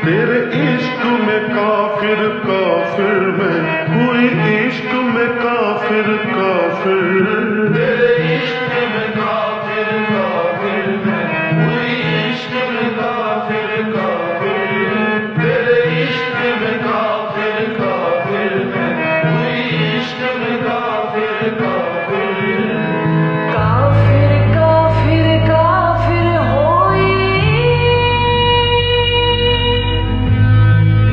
तेरे इश्क में काफिर काफिर मैं हुई, इश्क में काफिर काफिर, तेरे इश्क में काफिर काफिर मैं हुई, इश्क में काफिर काफिर, तेरे इश्क में काफिर काफिर मैं हुई, इश्क में काफिर काफिर। काफिर काफिर काफिर होई,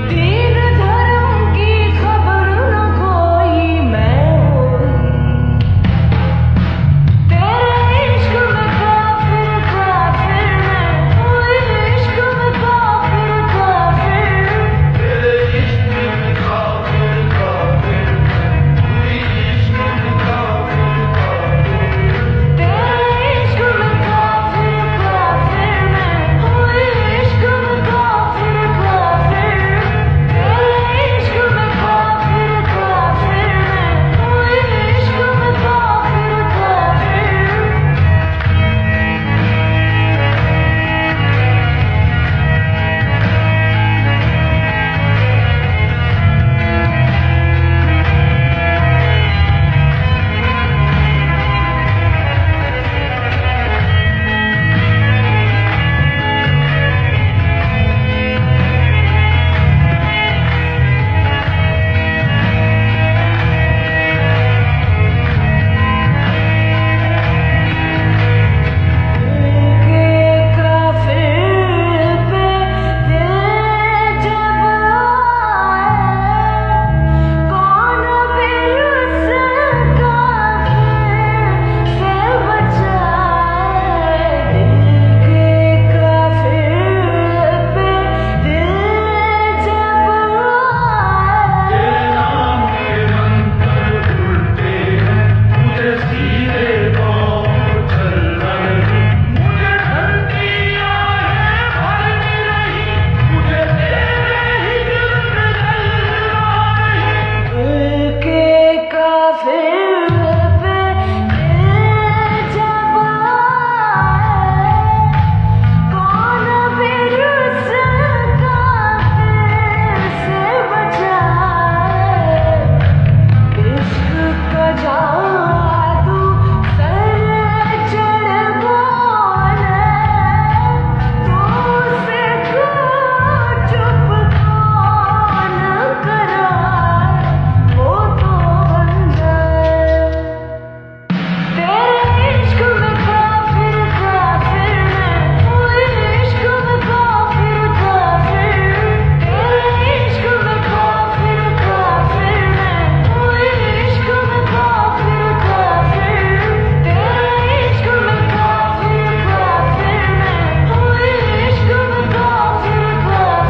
दीन धर्म की खबर न कोई मैं होई, तेरे इश्क में काफिर काफिर मैं हुई, इश्क में काफिर काफिर, तेरे इश्क में काफिर काफिर मैं हुई, इश्क में काफिर काफिर, तेरे इश्क में काफिर काफिर मैं हुई, इश्क में काफिर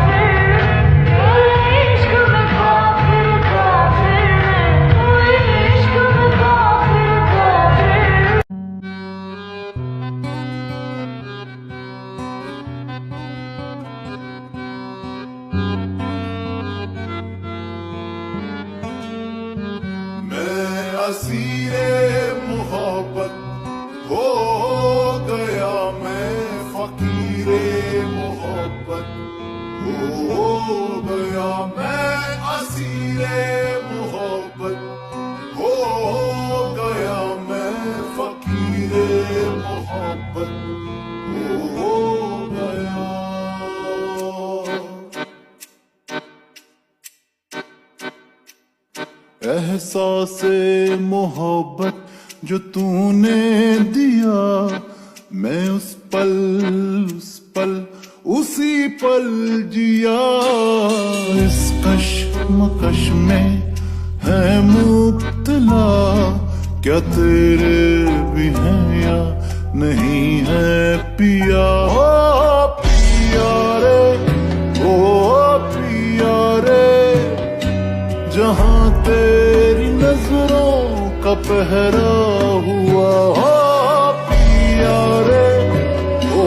काफिर, तेरे इश्क में काफिर काफिर मैं हुई, इश्क में काफिर काफिर। असीरे मोहब्बत हो गया, मैं फकीरे मोहब्बत हो गया, मैं असीरे मोहब्बत हो गया, मैं फकीरे मोहब्बत हो गया। एहसासे मोहब्बत जो तूने दिया, मैं उस पल उसी पल जिया। इस कश्मकश में है मुब्तला, क्या तेरे भी हैं या नहीं है पिया। ओ पिया रे, ओ पिया रे, जहां तेरी नजरों का पहरा हुआ। हो पिया रे, ओ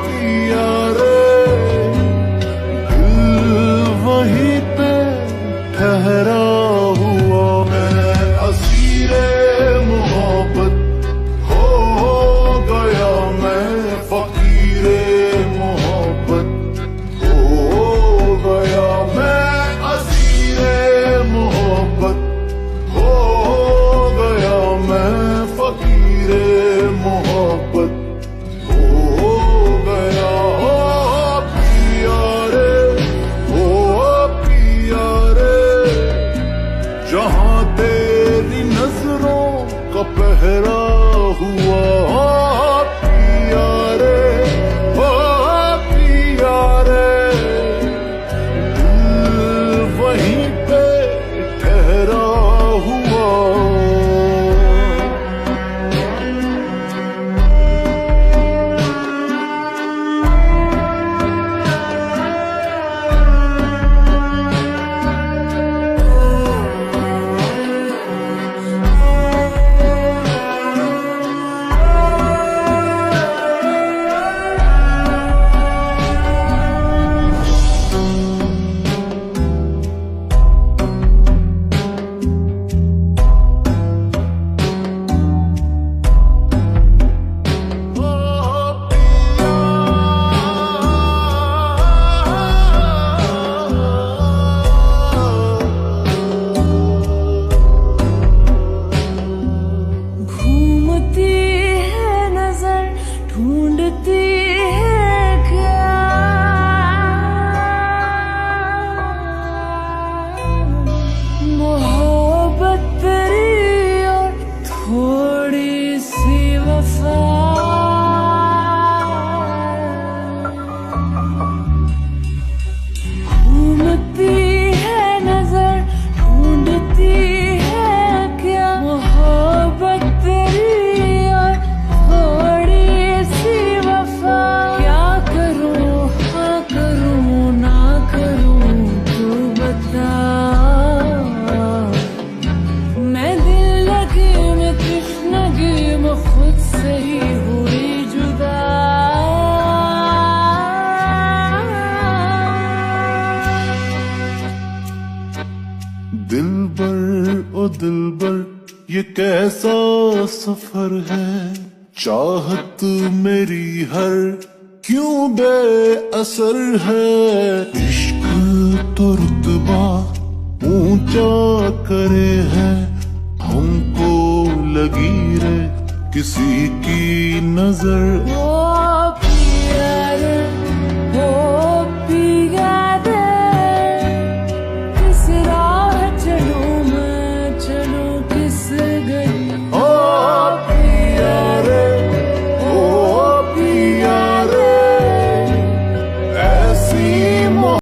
पिया रे, दिल वहीं पे ठहरा हुआ। मैं असीरे मोहब्बत हो गया, मैं फकीरे मोहब्बत हो ये कैसा सफर है, चाहत मेरी हर क्यों बेअसर है। इश्क तो रुतबा ऊंचा करे है, हमको लगी रे किसी की नजर।